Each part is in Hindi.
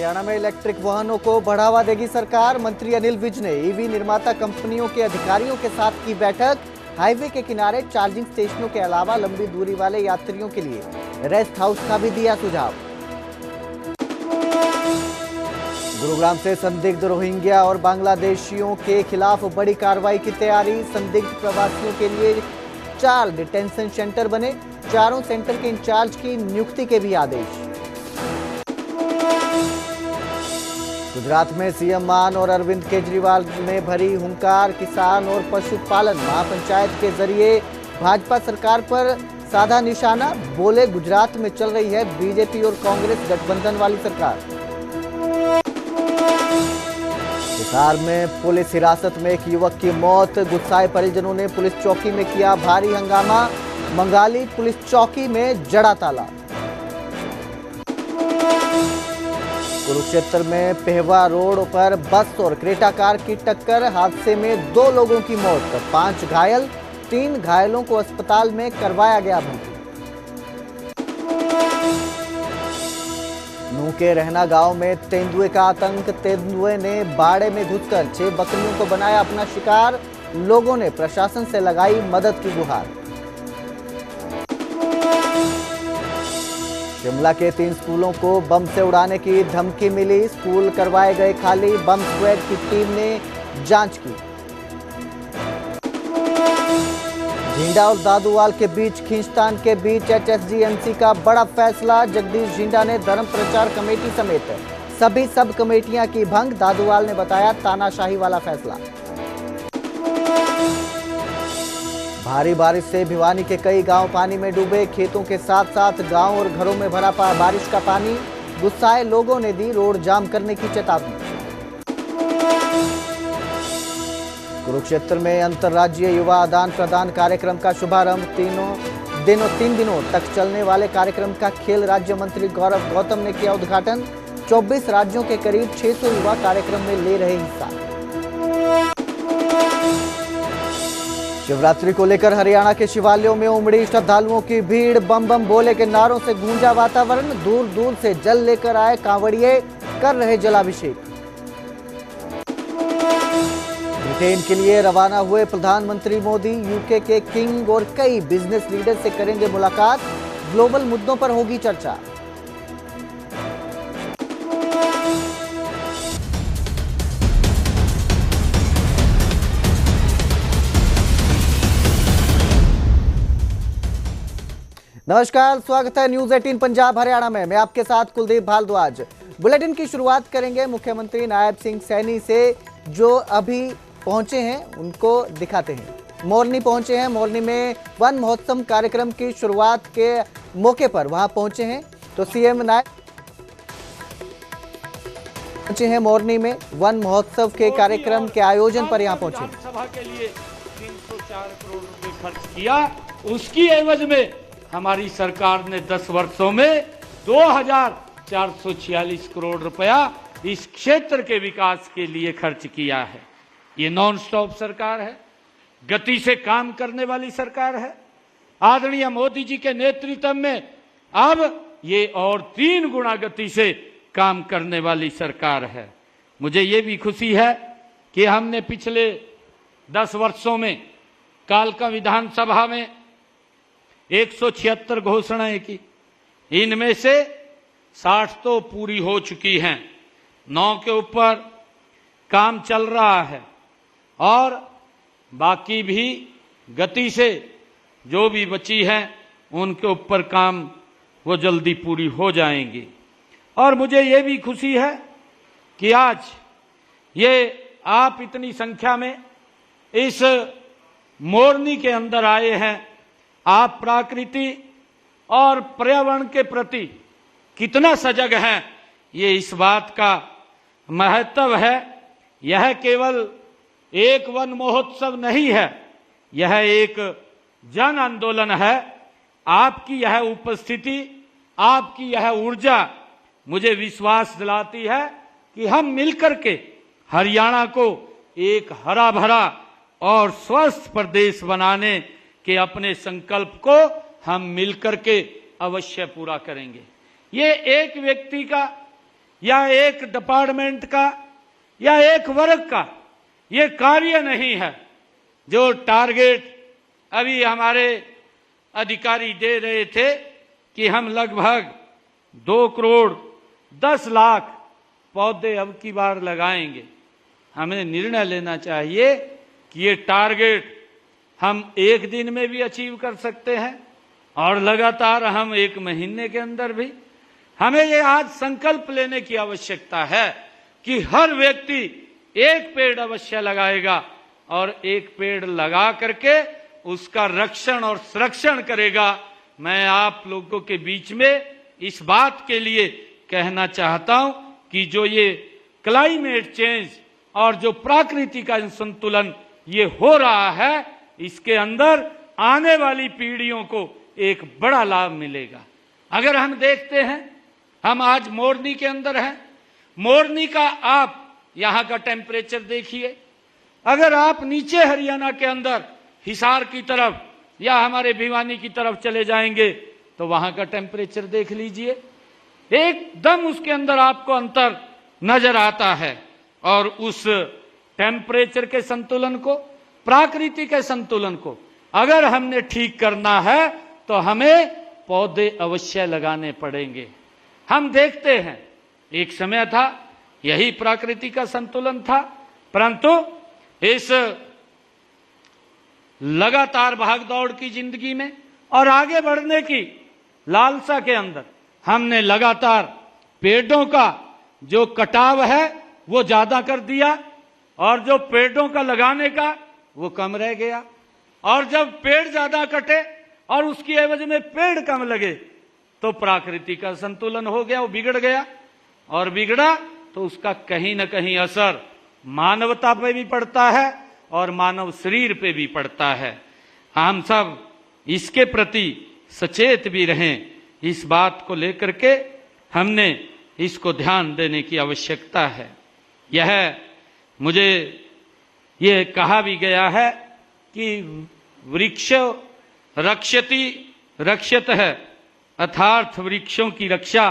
हरियाणा में इलेक्ट्रिक वाहनों को बढ़ावा देगी सरकार। मंत्री अनिल विज ने ईवी निर्माता कंपनियों के अधिकारियों के साथ की बैठक। हाईवे के किनारे चार्जिंग स्टेशनों के अलावा लंबी दूरी वाले यात्रियों के लिए रेस्ट हाउस का भी दिया सुझाव। गुरुग्राम से संदिग्ध रोहिंग्या और बांग्लादेशियों के खिलाफ बड़ी कार्रवाई की तैयारी। संदिग्ध प्रवासियों के लिए 4 डिटेंशन सेंटर बने। चारों सेंटर के इंचार्ज की नियुक्ति के भी आदेश। गुजरात में सीएम मान और अरविंद केजरीवाल ने भरी हुंकार। किसान और पशुपालन महापंचायत के जरिए भाजपा सरकार पर साधा निशाना। बोले गुजरात में चल रही है बीजेपी और कांग्रेस गठबंधन वाली सरकार। हिसार में पुलिस हिरासत में एक युवक की मौत। गुस्साए परिजनों ने पुलिस चौकी में किया भारी हंगामा। मंगाली पुलिस चौकी में जड़ा ताला। कुरुक्षेत्र में पेहवा रोड पर बस और क्रेटा कार की टक्कर। हादसे में 2 लोगों की मौत, 5 घायल। 3 घायलों को अस्पताल में करवाया गया भर्ती। नूह के रहना गांव में तेंदुए का आतंक। तेंदुए ने बाड़े में घुसकर 6 बकरियों को बनाया अपना शिकार। लोगों ने प्रशासन से लगाई मदद की गुहार। शिमला के 3 स्कूलों को बम से उड़ाने की धमकी मिली। स्कूल करवाए गए खाली। बम स्क्वाड की टीम ने जांच की। झींडा और दादूवाल के बीच खींचतान के बीच HSGMC का बड़ा फैसला। जगदीश झींडा ने धर्म प्रचार कमेटी समेत सभी सब कमेटियां की भंग। दादूवाल ने बताया तानाशाही वाला फैसला। भारी बारिश से भिवानी के कई गांव पानी में डूबे। खेतों के साथ साथ गांव और घरों में भरा बारिश का पानी। गुस्साए लोगों ने दी रोड जाम करने की चेतावनी। कुरुक्षेत्र में अंतर्राज्यीय युवा आदान प्रदान कार्यक्रम का शुभारंभ। 3 दिनों तक चलने वाले कार्यक्रम का खेल राज्य मंत्री गौरव गौतम ने किया उद्घाटन। 24 राज्यों के करीब 600 युवा कार्यक्रम में ले रहे हिस्सा। शिवरात्रि को लेकर हरियाणा के शिवालयों में उमड़ी श्रद्धालुओं की भीड़। बम बम बोले के नारों से गूंजा वातावरण। दूर दूर से जल लेकर आए कांवड़िए, कर रहे जलाभिषेक। ब्रिटेन के लिए रवाना हुए प्रधानमंत्री मोदी। यूके के किंग और कई बिजनेस लीडर से करेंगे मुलाकात। ग्लोबल मुद्दों पर होगी चर्चा। नमस्कार, स्वागत है न्यूज 18 पंजाब हरियाणा में। मैं आपके साथ कुलदीप भारद्वाज। बुलेटिन की शुरुआत करेंगे मुख्यमंत्री नायब सिंह सैनी से, जो अभी पहुंचे हैं उनको दिखाते हैं। मोरनी पहुंचे हैं। मोरनी में वन महोत्सव कार्यक्रम की शुरुआत के मौके पर वहां पहुंचे हैं। तो सीएम नायब पहुंचे हैं मोरनी में वन महोत्सव के कार्यक्रम के आयोजन पर यहां पहुंचे। सभा के लिए 304 करोड़ रुपए खर्च किया। उसकी एवज में हमारी सरकार ने 10 वर्षों में 2446 करोड़ रुपया इस क्षेत्र के विकास के लिए खर्च किया है। ये नॉन स्टॉप सरकार है, गति से काम करने वाली सरकार है। आदरणीय मोदी जी के नेतृत्व में अब ये और 3 गुना गति से काम करने वाली सरकार है। मुझे ये भी खुशी है कि हमने पिछले 10 वर्षों में कालका विधानसभा में 176 घोषणाएं की। इनमें से 60 तो पूरी हो चुकी हैं, 9 के ऊपर काम चल रहा है और बाकी भी गति से जो भी बची हैं उनके ऊपर काम वो जल्दी पूरी हो जाएंगी। और मुझे ये भी खुशी है कि आज ये आप इतनी संख्या में इस मोरनी के अंदर आए हैं। आप प्रकृति और पर्यावरण के प्रति कितना सजग हैं, ये इस बात का महत्व है। यह केवल एक वन महोत्सव नहीं है, यह एक जन आंदोलन है। आपकी यह उपस्थिति, आपकी यह ऊर्जा मुझे विश्वास दिलाती है कि हम मिलकर के हरियाणा को एक हरा भरा और स्वस्थ प्रदेश बनाने के अपने संकल्प को हम मिलकर के अवश्य पूरा करेंगे। ये एक व्यक्ति का, या एक डिपार्टमेंट का या एक वर्ग का ये कार्य नहीं है। जो टारगेट अभी हमारे अधिकारी दे रहे थे कि हम लगभग 2 करोड़ 10 लाख पौधे अब की बार लगाएंगे, हमें निर्णय लेना चाहिए कि ये टारगेट हम 1 दिन में भी अचीव कर सकते हैं और लगातार हम 1 महीने के अंदर भी। हमें ये आज संकल्प लेने की आवश्यकता है कि हर व्यक्ति 1 पेड़ अवश्य लगाएगा और 1 पेड़ लगा करके उसका रक्षण और संरक्षण करेगा। मैं आप लोगों के बीच में इस बात के लिए कहना चाहता हूं कि जो ये क्लाइमेट चेंज और जो प्रकृति का संतुलन ये हो रहा है, इसके अंदर आने वाली पीढ़ियों को एक बड़ा लाभ मिलेगा। अगर हम देखते हैं, हम आज मोरनी के अंदर हैं, मोरनी का आप यहां का टेम्परेचर देखिए। अगर आप नीचे हरियाणा के अंदर हिसार की तरफ या हमारे भिवानी की तरफ चले जाएंगे तो वहां का टेम्परेचर देख लीजिए, एकदम उसके अंदर आपको अंतर नजर आता है। और उस टेम्परेचर के संतुलन को, प्रकृति के संतुलन को अगर हमने ठीक करना है तो हमें पौधे अवश्य लगाने पड़ेंगे। हम देखते हैं एक समय था यही प्रकृति का संतुलन था, परंतु इस लगातार भागदौड़ की जिंदगी में और आगे बढ़ने की लालसा के अंदर हमने लगातार पेड़ों का जो कटाव है वो ज्यादा कर दिया और जो पेड़ों का लगाने का वो कम रह गया। और जब पेड़ ज्यादा कटे और उसकी एवज में पेड़ कम लगे तो प्रकृति का संतुलन हो गया, वो बिगड़ गया। और बिगड़ा तो उसका कहीं ना कहीं असर मानवता पे भी पड़ता है और मानव शरीर पे भी पड़ता है। हम सब इसके प्रति सचेत भी रहें। इस बात को लेकर के हमने इसको ध्यान देने की आवश्यकता है। यह मुझे ये कहा भी गया है कि वृक्ष रक्षति रक्षत है, अर्थात वृक्षों की रक्षा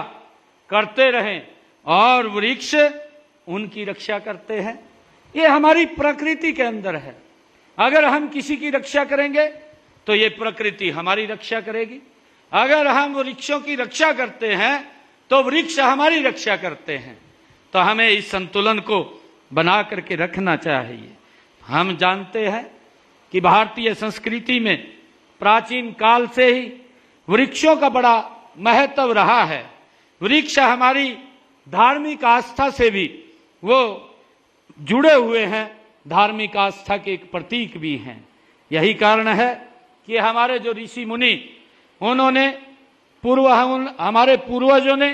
करते रहें और वृक्ष उनकी रक्षा करते हैं। ये हमारी प्रकृति के अंदर है। अगर हम किसी की रक्षा करेंगे तो ये प्रकृति हमारी रक्षा करेगी। अगर हम वृक्षों की रक्षा करते हैं तो वृक्ष हमारी रक्षा करते हैं। तो हमें इस संतुलन को बना करके रखना चाहिए। हम जानते हैं कि भारतीय संस्कृति में प्राचीन काल से ही वृक्षों का बड़ा महत्व रहा है। वृक्ष हमारी धार्मिक आस्था से भी वो जुड़े हुए हैं, धार्मिक आस्था के एक प्रतीक भी हैं। यही कारण है कि हमारे जो ऋषि मुनि, उन्होंने हमारे पूर्वजों ने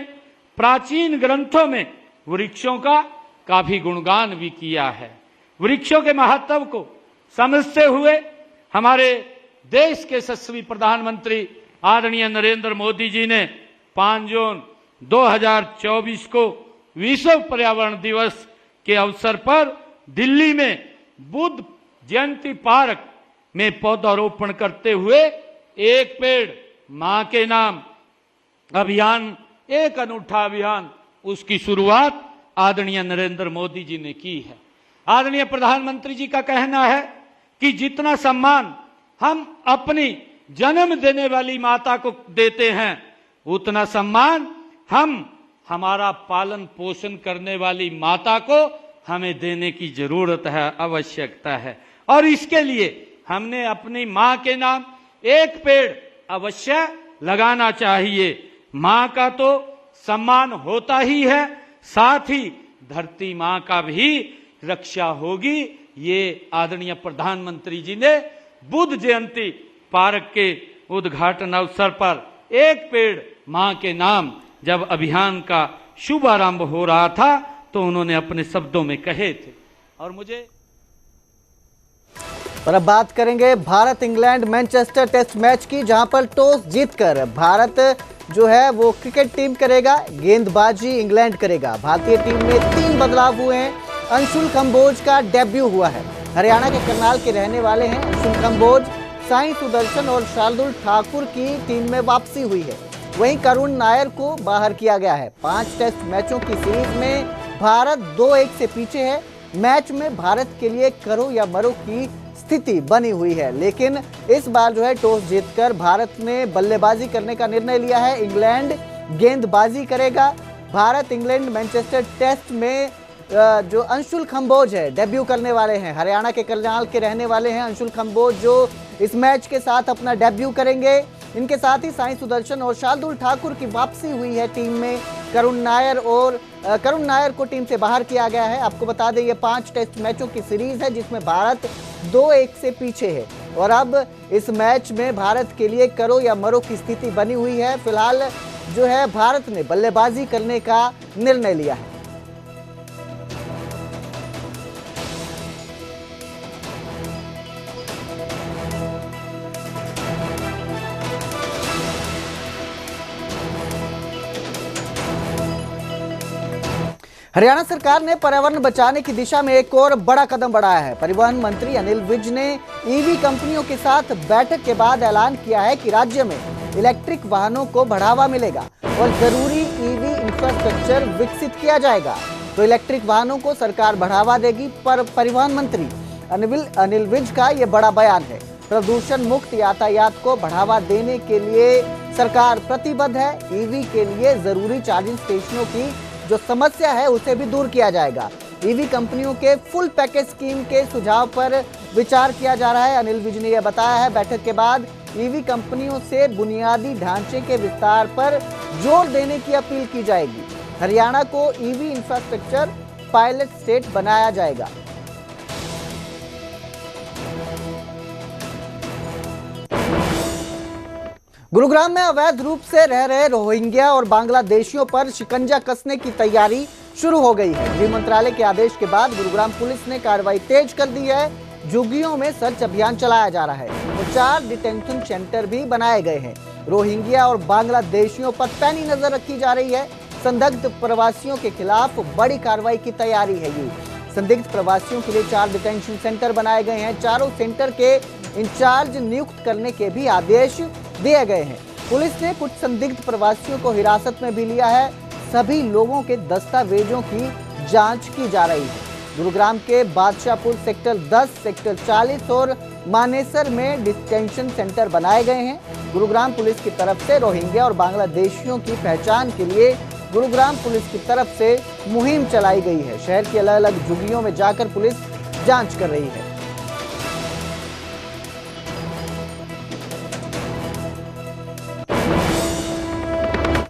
प्राचीन ग्रंथों में वृक्षों का काफी गुणगान भी किया है। वृक्षों के महत्व को समझते हुए हमारे देश के यशस्वी प्रधानमंत्री आदरणीय नरेंद्र मोदी जी ने 5 जून 2024 को विश्व पर्यावरण दिवस के अवसर पर दिल्ली में बुद्ध जयंती पार्क में पौधारोपण करते हुए 1 पेड़ मां के नाम अभियान, एक अनूठा अभियान, उसकी शुरुआत आदरणीय नरेंद्र मोदी जी ने की है। आदरणीय प्रधानमंत्री जी का कहना है कि जितना सम्मान हम अपनी जन्म देने वाली माता को देते हैं, उतना सम्मान हम हमारा पालन पोषण करने वाली माता को हमें देने की जरूरत है, आवश्यकता है। और इसके लिए हमने अपनी मां के नाम 1 पेड़ अवश्य लगाना चाहिए। मां का तो सम्मान होता ही है, साथ ही धरती मां का भी रक्षा होगी। ये आदरणीय प्रधानमंत्री जी ने बुद्ध जयंती पार्क के उद्घाटन अवसर पर 1 पेड़ मां के नाम जब अभियान का शुभारंभ हो रहा था तो उन्होंने अपने शब्दों में कहे थे। और मुझे और अब बात करेंगे Bharat England Manchester test match की, जहां पर टॉस जीतकर भारत जो है वो क्रिकेट टीम करेगा, गेंदबाजी इंग्लैंड करेगा। भारतीय टीम में 3 बदलाव हुए हैं। अंशुल कंबोज का डेब्यू हुआ है। हरियाणा के करनाल के रहने वाले हैं अंशुल कंबोज। साई सुदर्शन और शार्दुल ठाकुर की टीम में वापसी हुई है। वहीं करुण नायर को बाहर किया गया है। 5 टेस्ट मैचों की सीरीज में भारत 2-1 से पीछे है। मैच में भारत के लिए करो या मरो की स्थिति बनी हुई है, लेकिन इस बार जो है टॉस जीतकर भारत ने बल्लेबाजी करने का निर्णय लिया है। इंग्लैंड गेंदबाजी करेगा। भारत इंग्लैंड मैनचेस्टर टेस्ट में जो अंशुल कंबोज है डेब्यू करने वाले हैं। हरियाणा के करनाल के रहने वाले हैं अंशुल कंबोज, जो इस मैच के साथ अपना डेब्यू करेंगे। इनके साथ ही साई सुदर्शन और शार्दुल ठाकुर की वापसी हुई है टीम में। करुण नायर को टीम से बाहर किया गया है। आपको बता दें ये 5 टेस्ट मैचों की सीरीज है जिसमें भारत 2-1 से पीछे है और अब इस मैच में भारत के लिए करो या मरो की स्थिति बनी हुई है। फिलहाल जो है भारत ने बल्लेबाजी करने का निर्णय लिया है। हरियाणा सरकार ने पर्यावरण बचाने की दिशा में एक और बड़ा कदम बढ़ाया है। परिवहन मंत्री अनिल विज ने ईवी कंपनियों के साथ बैठक के बाद ऐलान किया है कि राज्य में इलेक्ट्रिक वाहनों को बढ़ावा मिलेगा और जरूरी ईवी इंफ्रास्ट्रक्चर विकसित किया जाएगा। तो इलेक्ट्रिक वाहनों को सरकार बढ़ावा देगी। पर परिवहन मंत्री अनिल विज का ये बड़ा बयान है। प्रदूषण मुक्त यातायात को बढ़ावा देने के लिए सरकार प्रतिबद्ध है। ईवी के लिए जरूरी चार्जिंग स्टेशनों की जो समस्या है उसे भी दूर किया जाएगा। ईवी कंपनियों के फुल पैकेज स्कीम के सुझाव पर विचार किया जा रहा है। अनिल विज ने यह बताया है। बैठक के बाद ईवी कंपनियों से बुनियादी ढांचे के विस्तार पर जोर देने की अपील की जाएगी। हरियाणा को ईवी इंफ्रास्ट्रक्चर पायलट स्टेट बनाया जाएगा। गुरुग्राम में अवैध रूप से रह रहे रोहिंग्या और बांग्लादेशियों पर शिकंजा कसने की तैयारी शुरू हो गई है। गृह मंत्रालय के आदेश के बाद गुरुग्राम पुलिस ने कार्रवाई तेज कर दी है। झुग्गियों में सर्च अभियान चलाया जा रहा है और 4 डिटेंशन सेंटर भी बनाए गए हैं। रोहिंग्या और बांग्लादेशियों पर पैनी नजर रखी जा रही है। संदिग्ध प्रवासियों के खिलाफ बड़ी कार्रवाई की तैयारी है। ये संदिग्ध प्रवासियों के लिए 4 डिटेंशन सेंटर बनाए गए हैं। चारों सेंटर के इंचार्ज नियुक्त करने के भी आदेश दिए गए हैं। पुलिस ने कुछ संदिग्ध प्रवासियों को हिरासत में भी लिया है। सभी लोगों के दस्तावेजों की जांच की जा रही है। गुरुग्राम के बादशाहपुर सेक्टर 10, सेक्टर 40 और मानेसर में डिटेंशन सेंटर बनाए गए हैं। गुरुग्राम पुलिस की तरफ से रोहिंग्या और बांग्लादेशियों की पहचान के लिए गुरुग्राम पुलिस की तरफ से मुहिम चलाई गई है। शहर की अलग अलग झुग्गियों में जाकर पुलिस जांच कर रही है।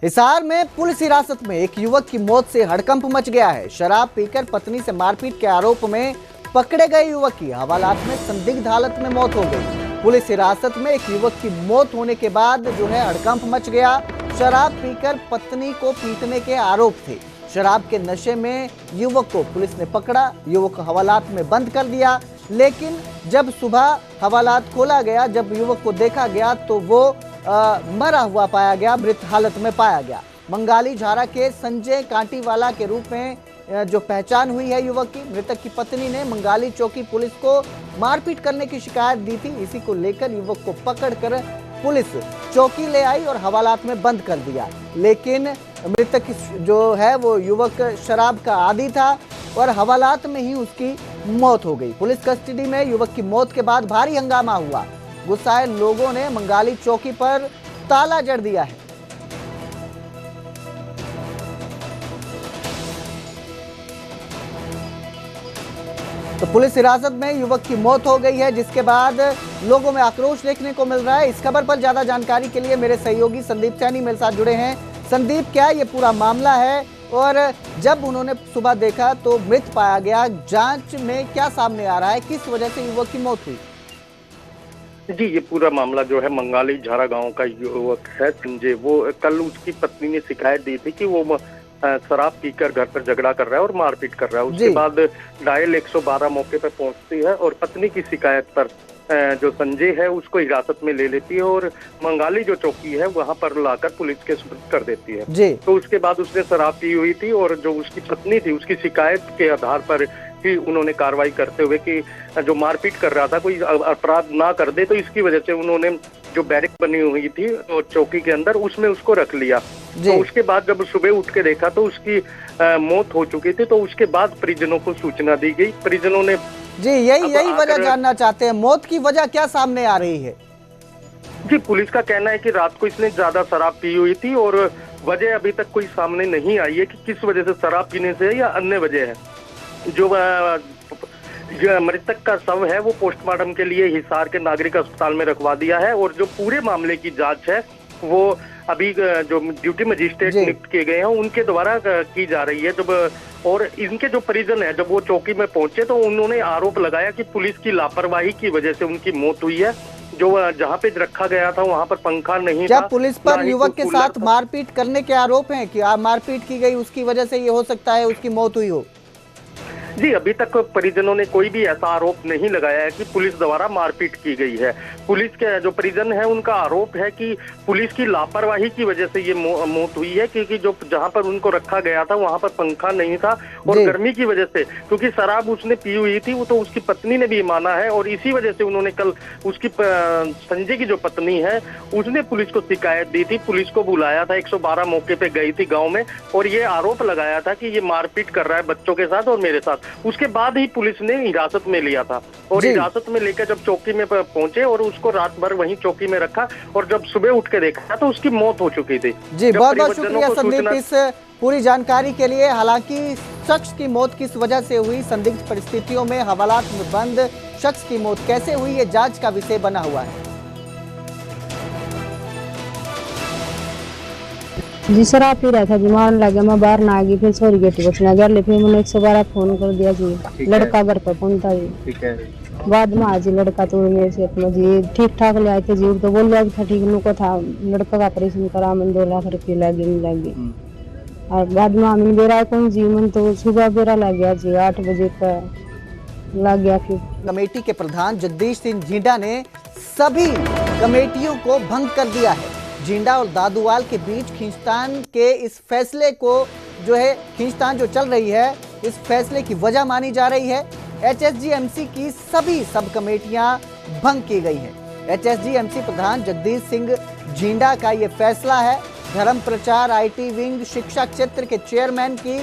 हिसार में पुलिस हिरासत में एक युवक की मौत से हड़कंप मच गया है। शराब पीकर पत्नी से मारपीट के आरोप में पकड़े गए युवक की हवालात में संदिग्ध हालत में मौत हो गई। पुलिस हिरासत में एक युवक की मौत होने के बाद जो है हड़कंप मच गया। शराब पीकर पत्नी को पीटने के आरोप थे। शराब के नशे में युवक को पुलिस ने पकड़ा। युवक को हवालात में बंद कर दिया, लेकिन जब सुबह हवालात खोला गया, जब युवक को देखा गया तो वो मरा हुआ पाया गया, मृत हालत में पाया गया। मंगाली झारा के संजय कांटीवाला के रूप में जो पहचान हुई है युवक की। मृतक की पत्नी ने मंगाली चौकी पुलिस को मारपीट करने की शिकायत दी थी। इसी को लेकर युवक को पकड़कर पुलिस चौकी ले आई और हवालात में बंद कर दिया। लेकिन मृतक जो है वो युवक शराब का आदी था और हवालात में ही उसकी मौत हो गई। पुलिस कस्टडी में युवक की मौत के बाद भारी हंगामा हुआ। गुस्साए लोगों ने मंगाली चौकी पर ताला जड़ दिया है। तो पुलिस हिरासत में युवक की मौत हो गई है, जिसके बाद लोगों में आक्रोश देखने को मिल रहा है। इस खबर पर ज्यादा जानकारी के लिए मेरे सहयोगी संदीप सैनी मेरे साथ जुड़े हैं। संदीप, क्या ये पूरा मामला है और जब उन्होंने सुबह देखा तो मृत पाया गया, जांच में क्या सामने आ रहा है, किस वजह से युवक की मौत हुई? जी, ये पूरा मामला जो है मंगाली झारा गांव का युवक है संजय। वो कल उसकी पत्नी ने शिकायत दी थी कि वो शराब पीकर घर पर झगड़ा कर रहा है और मारपीट कर रहा है। उसके बाद डायल 112 मौके पर पहुंचती है और पत्नी की शिकायत पर जो संजय है उसको हिरासत में ले लेती है और मंगाली जो चौकी है वहां पर लाकर पुलिस के सुपुर्द कर देती है। तो उसके बाद उसने शराब पी हुई थी और जो उसकी पत्नी थी उसकी शिकायत के आधार पर की उन्होंने कार्रवाई करते हुए कि जो मारपीट कर रहा था कोई अपराध ना कर दे, तो इसकी वजह से उन्होंने जो बैरिक बनी हुई थी चौकी के अंदर उसमें उसको रख लिया। तो उसके बाद जब सुबह उठ के देखा तो उसकी मौत हो चुकी थी। तो उसके बाद परिजनों को सूचना दी गई। परिजनों ने जी यही वजह जानना चाहते हैं, मौत की वजह क्या सामने आ रही है? जी, पुलिस का कहना है कि रात को इसने ज्यादा शराब पी हुई थी और वजह अभी तक कोई सामने नहीं आई है कि किस वजह से शराब पीने से है या अन्य वजह है। जो मृतक का शव है वो पोस्टमार्टम के लिए हिसार के नागरिक अस्पताल में रखवा दिया है और जो पूरे मामले की जांच है वो अभी जो ड्यूटी मजिस्ट्रेट नियुक्त किए गए हैं उनके द्वारा की जा रही है। जब और इनके जो परिजन है जब वो चौकी में पहुंचे तो उन्होंने आरोप लगाया कि पुलिस की लापरवाही की वजह से उनकी मौत हुई है। जो जहाँ पे रखा गया था वहाँ पर पंखा नहीं क्या था। पुलिस पर युवक के साथ मारपीट करने के आरोप हैं कि मारपीट की गई उसकी वजह से ये हो सकता है उसकी मौत हुई हो? जी, अभी तक परिजनों ने कोई भी ऐसा आरोप नहीं लगाया है कि पुलिस द्वारा मारपीट की गई है। पुलिस के जो परिजन है उनका आरोप है कि पुलिस की लापरवाही की वजह से ये मौत हुई है, क्योंकि जो जहां पर उनको रखा गया था वहां पर पंखा नहीं था और गर्मी की वजह से, क्योंकि शराब उसने पी हुई थी, वो तो उसकी पत्नी ने भी माना है और इसी वजह से उन्होंने कल उसकी संजय की जो पत्नी है उसने पुलिस को शिकायत दी थी। पुलिस को बुलाया था, 112 मौके पे गई थी गाँव में और ये आरोप लगाया था कि ये मारपीट कर रहा है बच्चों के साथ और मेरे साथ। उसके बाद ही पुलिस ने हिरासत में लिया था और हिरासत में लेकर जब चौकी में पहुंचे और उसको रात भर वहीं चौकी में रखा और जब सुबह उठ के देखा तो उसकी मौत हो चुकी थी। जी बहुत बहुत शुक्रिया संदीप इस पूरी जानकारी के लिए। हालांकि शख्स की मौत किस वजह से हुई, संदिग्ध परिस्थितियों में हवालात में बंद शख्स की मौत कैसे हुई, ये जांच का विषय बना हुआ है। जी सर, आप ही रहा था जी, मारने लगे, मैं बाहर ना आ गई, फिर सॉरी गेट बचना गया, फिर मैंने 112 फोन कर दिया जी, लड़का घर पर पहुंचा जी। ठीक है। बाद में आज लड़का तो मेरे से अपना जी ठीक ठाक ले आए थे जी, तो बोल रहा था ठीक नुको था, लड़का का ऑपरेशन करा, मैंने 2 लाख रुपये लगे और बाद में हमें बेरा कौन जी, मन तो सुबह बेरा लग गया जी, 8 बजे का लग गया। फिर कमेटी के प्रधान जगदीश सिंह झींडा ने सभी कमेटियों को भंग कर दिया है। झींडा और दादूवाल के बीच खींचतान के इस फैसले को जो है, खींचतान जो चल रही है इस फैसले की वजह मानी जा रही है। HSGMC की सभी सब कमेटियां भंग की गई हैं। HSGMC प्रधान जगदीश सिंह झींडा का ये फैसला है। धर्म प्रचार IT विंग शिक्षा क्षेत्र के चेयरमैन की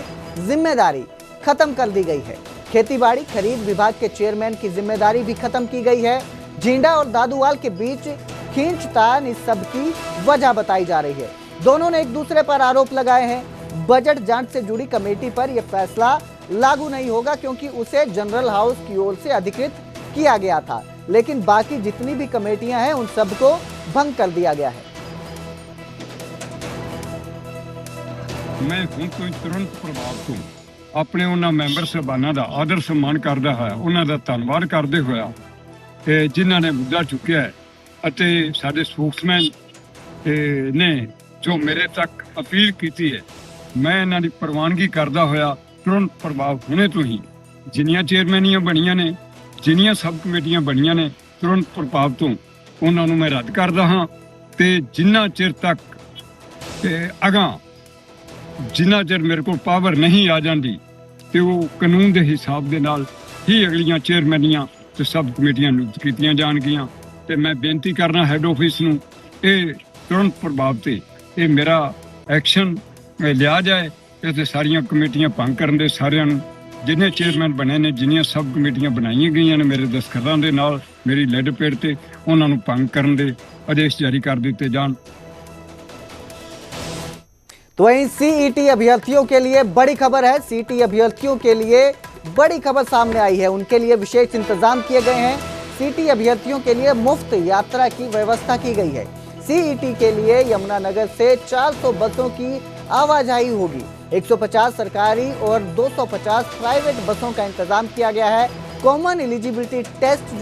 जिम्मेदारी खत्म कर दी गई है। खेतीबाड़ी खरीद विभाग के चेयरमैन की जिम्मेदारी भी खत्म की गई है। झींडा और दादूवाल के बीच खींचतान इस सब की वजह बताई जा रही है। दोनों ने एक दूसरे पर आरोप लगाए हैं। बजट जांच से जुड़ी कमेटी पर यह फैसला लागू नहीं होगा क्योंकि उसे जनरल हाउस की ओर से अधिकृत किया गया था, लेकिन बाकी जितनी भी कमेटियां हैं उन सबको भंग कर दिया गया है। मैं ਹੁਣ ਤੋਂ ਤੁਰੰਤ ਪ੍ਰਭਾਵ ਤੋਂ ਆਪਣੇ ਉਹਨਾਂ ਮੈਂਬਰ ਸਭਾਨਾਂ ਦਾ ਆਦਰ ਸਨਮਾਨ ਕਰਦਾ ਹਾਂ, ਉਹਨਾਂ ਦਾ ਧੰਨਵਾਦ ਕਰਦੇ ਹੋਇਆ ਤੇ ਜਿਨ੍ਹਾਂ ਨੇ ਮੁੱਦਾ ਚੁੱਕਿਆ ਹੈ ਅਤੇ ਸਾਡੇ ਸਪੋਕਸਮੈਨ ਨੇ ਜੋ ਮੇਰੇ ਤੱਕ ਅਪੀਲ ਕੀਤੀ ਹੈ, ਮੈਂ ਇਹਨਾਂ ਦੀ ਪ੍ਰਵਾਨਗੀ ਕਰਦਾ ਹੋਇਆ ਤੁਰੰਤ ਪ੍ਰਭਾਵ ਹੁਣੇ ਤੋਂ ਹੀ ਜਿੰਨੀਆਂ ਚੇਅਰਮੈਨੀਆਂ ਬਣੀਆਂ ਨੇ, ਜਿੰਨੀਆਂ ਸਬ ਕਮੇਟੀਆਂ ਬਣੀਆਂ ਨੇ, ਤੁਰੰਤ ਪ੍ਰਭਾਵ ਤੋਂ ਉਹਨਾਂ ਨੂੰ ਮੈਂ ਰੱਦ ਕਰਦਾ ਹਾਂ ਤੇ ਜਿੰਨਾ ਚਿਰ ਤੱਕ ਅਗਾਂ ਜਿੰਨਾ ਚਿਰ ਮੇਰੇ ਕੋਲ ਪਾਵਰ ਨਹੀਂ ਆ ਜਾਂਦੀ ਤੇ ਉਹ ਕਾਨੂੰਨ ਦੇ ਹਿਸਾਬ ਦੇ ਨਾਲ ਹੀ ਅਗਲੀਆਂ ਚੇਅਰਮੈਨੀਆਂ ਤੇ ਸਬ ਕਮੇਟੀਆਂ ਨਿਯੁਕਤ ਕੀਤੀਆਂ ਜਾਣਗੀਆਂ। ਤੇ ਮੈਂ ਬੇਨਤੀ ਕਰਨਾ ਹੈੱਡ ਆਫਿਸ ਨੂੰ ਇਹ ਤੁਰੰਤ ਪ੍ਰਭਾਵ ਤੇ ਇਹ ਮੇਰਾ ਐਕਸ਼ਨ ਲਿਆ ਜਾਏ ਤੇ ਸਾਰੀਆਂ ਕਮੇਟੀਆਂ ਭੰਗ ਕਰਨ ਦੇ ਸਾਰਿਆਂ ਨੂੰ ਜਿੰਨੇ ਚੇਅਰਮੈਨ ਬਣੇ ਨੇ, ਜਿੰਨੀਆਂ ਸਬ ਕਮੇਟੀਆਂ ਬਣਾਈਆਂ ਗਈਆਂ ਨੇ ਮੇਰੇ ਦਸਤਖਤਾਂ ਦੇ ਨਾਲ ਮੇਰੀ ਲੈਡ ਪੇੜ ਤੇ, ਉਹਨਾਂ ਨੂੰ ਭੰਗ ਕਰਨ ਦੇ ਆਦੇਸ਼ ਜਾਰੀ ਕਰ ਦਿੱਤੇ ਜਾਣ। तो वहीं CET अभ्यर्थियों के लिए बड़ी खबर है। CET अभ्यर्थियों के लिए बड़ी खबर सामने आई है। उनके लिए विशेष इंतजाम किए गए हैं। CET अभ्यर्थियों के लिए मुफ्त यात्रा की व्यवस्था की गई है। CET के लिए यमुनानगर से 400 बसों की आवाजाही होगी। 150 सरकारी और 250 प्राइवेट बसों का इंतजाम किया गया है। कॉमन एलिजिबिलिटी टेस्ट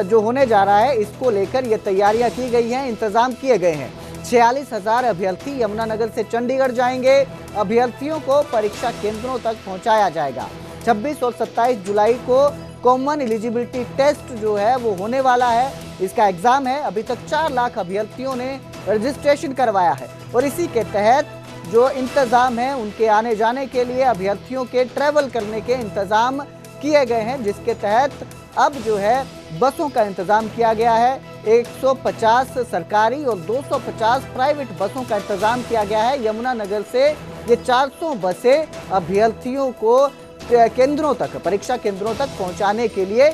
जो होने जा रहा है, इसको लेकर ये तैयारियां की गई हैं, इंतजाम किए गए हैं। 46,000 अभ्यर्थी यमुनानगर से चंडीगढ़ जाएंगे। अभ्यर्थियों को परीक्षा केंद्रों तक पहुंचाया जाएगा। 26 और 27 जुलाई को कॉमन एलिजिबिलिटी टेस्ट जो है वो होने वाला है। इसका एग्जाम है। अभी तक 4 लाख अभ्यर्थियों ने रजिस्ट्रेशन करवाया है और इसी के तहत जो इंतजाम है उनके आने जाने के लिए अभ्यर्थियों के ट्रैवल करने के इंतजाम किए गए हैं, जिसके तहत अब जो है बसों का इंतजाम किया गया है। 150 सरकारी और 250 प्राइवेट बसों का इंतजाम किया गया है। यमुनानगर से ये 400 बसें अभ्यर्थियों को केंद्रों तक, परीक्षा केंद्रों तक पहुंचाने के लिए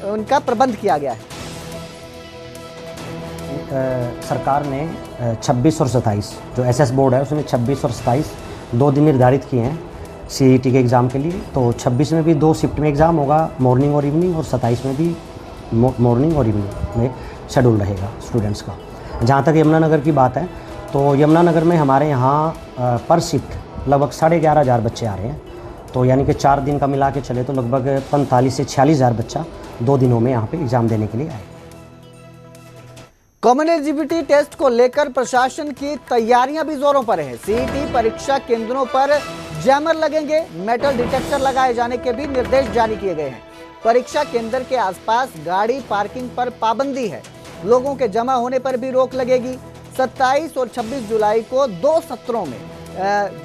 उनका प्रबंध किया गया है। सरकार ने 26 और 27 जो एसएस बोर्ड है उसने 26 और 27 2 दिन निर्धारित किए हैं सीईटी के एग्ज़ाम के लिए। तो 26 में भी 2 शिफ्ट में एग्ज़ाम होगा, मॉर्निंग और इवनिंग, और 27 में भी मॉर्निंग और इवनिंग में शेड्यूल रहेगा स्टूडेंट्स का। जहाँ तक यमुनानगर की बात है तो यमुनानगर में हमारे यहाँ पर शिफ्ट लगभग 11,500 बच्चे आ रहे हैं। तो यानी कि 4 दिन का मिला के चले तो लगभग 45 से 46,000 बच्चा 2 दिनों में यहाँ पे एग्ज़ाम देने के लिए आए। कॉमन एलिजिबिलिटी टेस्ट को लेकर प्रशासन की तैयारियां भी जोरों पर है। सीईटी परीक्षा केंद्रों पर जैमर लगेंगे, मेटल डिटेक्टर लगाए जाने के भी निर्देश जारी किए गए हैं। परीक्षा केंद्र के आसपास गाड़ी पार्किंग पर पाबंदी है। लोगों के जमा होने पर भी रोक लगेगी। 27 और 26 जुलाई को 2 सत्रों में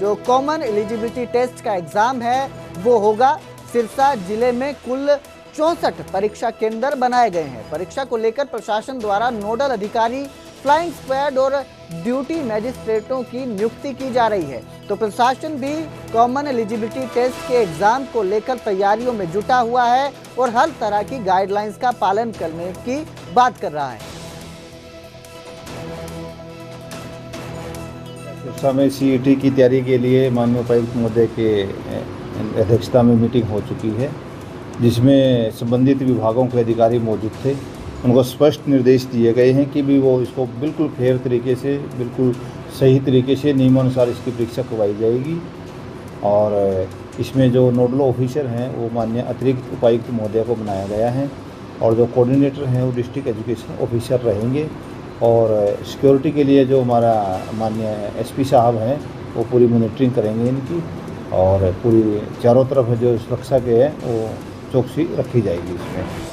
जो कॉमन एलिजिबिलिटी टेस्ट का एग्जाम है वो होगा। सिरसा जिले में कुल 64 परीक्षा केंद्र बनाए गए हैं। परीक्षा को लेकर प्रशासन द्वारा नोडल अधिकारी, फ्लाइंग स्क्वाड और ड्यूटी मैजिस्ट्रेटों की नियुक्ति की जा रही है। तो प्रशासन भी कॉमन एलिजिबिलिटी टेस्ट के एग्जाम को लेकर तैयारियों में जुटा हुआ है और हर तरह की गाइडलाइंस का पालन करने की बात कर रहा है। समय सीईटी की तैयारी के लिए माननीय उपायुक्त महोदय के अध्यक्षता में मीटिंग हो चुकी है, जिसमें संबंधित विभागों के अधिकारी मौजूद थे। उनको स्पष्ट निर्देश दिए गए हैं कि भी वो इसको बिल्कुल फेयर तरीके से, बिल्कुल सही तरीके से नियमानुसार इसकी परीक्षा करवाई जाएगी। और इसमें जो नोडल ऑफिसर हैं वो माननीय अतिरिक्त उपायुक्त महोदय को बनाया गया है, और जो कोऑर्डिनेटर हैं वो डिस्ट्रिक्ट एजुकेशन ऑफिसर रहेंगे। और सिक्योरिटी के लिए जो हमारा माननीय एसपी साहब हैं वो पूरी मॉनिटरिंग करेंगे इनकी, और पूरी चारों तरफ जो सुरक्षा के है वो चौकसी रखी जाएगी। इसमें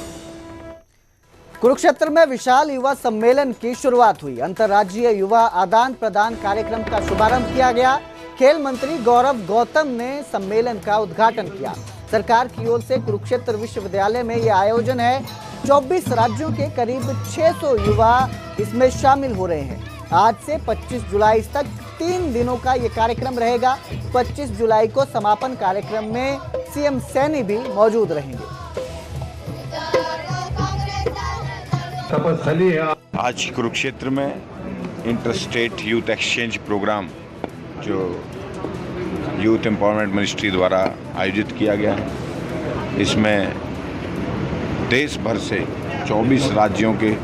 कुरुक्षेत्र में विशाल युवा सम्मेलन की शुरुआत हुई। अंतर्राज्यीय युवा आदान प्रदान कार्यक्रम का शुभारंभ किया गया। खेल मंत्री गौरव गौतम ने सम्मेलन का उद्घाटन किया। सरकार की ओर से कुरुक्षेत्र विश्वविद्यालय में यह आयोजन है। 24 राज्यों के करीब 600 युवा इसमें शामिल हो रहे हैं। आज से 25 जुलाई तक 3 दिनों का ये कार्यक्रम रहेगा। 25 जुलाई को समापन कार्यक्रम में सीएम सैनी भी मौजूद रहेंगे। आज कुरुक्षेत्र में inter state youth exchange programme जो यूथ एम्पावरमेंट मिनिस्ट्री द्वारा आयोजित किया गया है, इसमें देश भर से 24 राज्यों के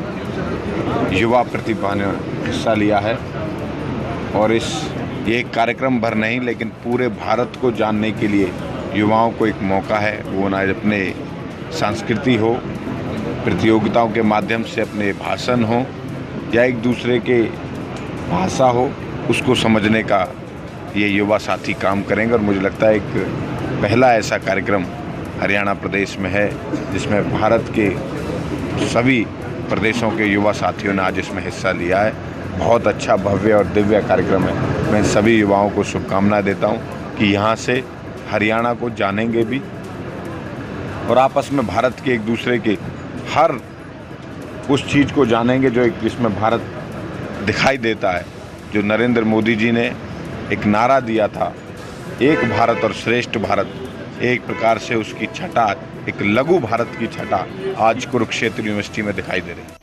युवा प्रतिभा ने हिस्सा लिया है। और ये कार्यक्रम भर नहीं लेकिन पूरे भारत को जानने के लिए युवाओं को एक मौका है। वो ना अपने संस्कृति हो, प्रतियोगिताओं के माध्यम से अपने भाषण हो या एक दूसरे के भाषा हो, उसको समझने का ये युवा साथी काम करेंगे। और मुझे लगता है एक पहला ऐसा कार्यक्रम हरियाणा प्रदेश में है जिसमें भारत के सभी प्रदेशों के युवा साथियों ने आज इसमें हिस्सा लिया है। बहुत अच्छा, भव्य और दिव्य कार्यक्रम है। मैं सभी युवाओं को शुभकामनाएं देता हूं कि यहाँ से हरियाणा को जानेंगे भी और आपस में भारत के एक दूसरे के हर उस चीज़ को जानेंगे जो एक जिसमें भारत दिखाई देता है। जो नरेंद्र मोदी जी ने एक नारा दिया था, एक भारत और श्रेष्ठ भारत, एक प्रकार से उसकी छटा, एक लघु भारत की छटा आज कुरुक्षेत्र यूनिवर्सिटी में दिखाई दे रही है।